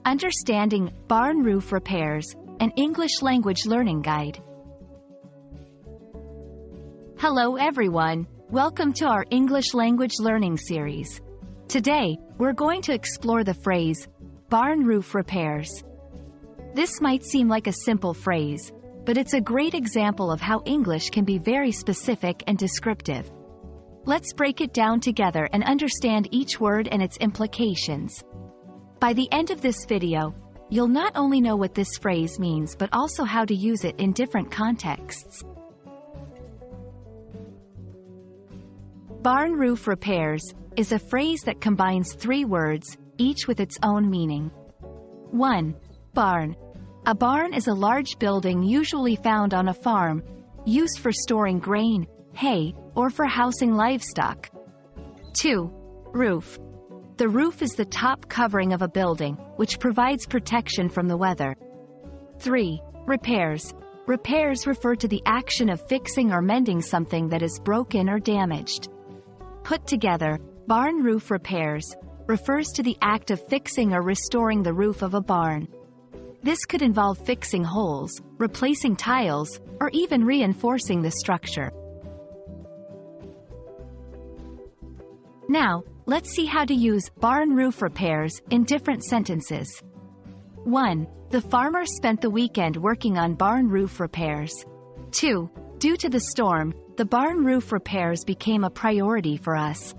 Understanding Barn Roof Repairs, an English language learning guide. Hello everyone, welcome to our English language learning series. Today, we're going to explore the phrase, barn roof repairs. This might seem like a simple phrase, but it's a great example of how English can be very specific and descriptive. Let's break it down together and understand each word and its implications. By the end of this video, you'll not only know what this phrase means but also how to use it in different contexts. Barn roof repairs is a phrase that combines three words, each with its own meaning. 1. Barn. A barn is a large building usually found on a farm, used for storing grain, hay, or for housing livestock. 2. Roof. The roof is the top covering of a building, which provides protection from the weather. 3. Repairs. Repairs refer to the action of fixing or mending something that is broken or damaged. Put together, barn roof repairs refers to the act of fixing or restoring the roof of a barn. This could involve fixing holes, replacing tiles, or even reinforcing the structure. Now, let's see how to use barn roof repairs in different sentences. 1. The farmer spent the weekend working on barn roof repairs. 2. Due to the storm, the barn roof repairs became a priority for us.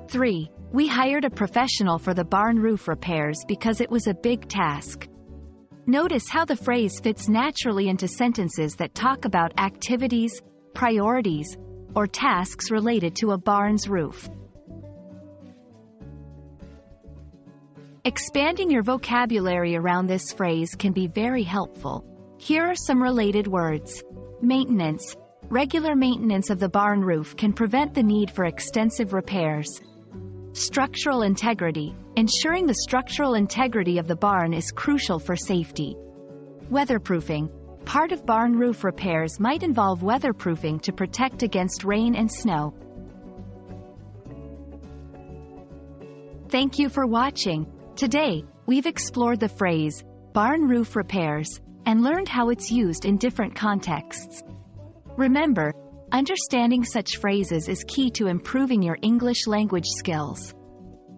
3. We hired a professional for the barn roof repairs because it was a big task. Notice how the phrase fits naturally into sentences that talk about activities, priorities, or tasks related to a barn's roof. Expanding your vocabulary around this phrase can be very helpful. Here are some related words. Maintenance. Regular maintenance of the barn roof can prevent the need for extensive repairs. Structural integrity. Ensuring the structural integrity of the barn is crucial for safety. Weatherproofing. Part of barn roof repairs might involve weatherproofing to protect against rain and snow. Thank you for watching. Today, we've explored the phrase, barn roof repairs, and learned how it's used in different contexts. Remember, understanding such phrases is key to improving your English language skills.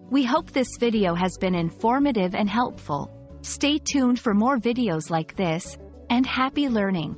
We hope this video has been informative and helpful. Stay tuned for more videos like this, and happy learning!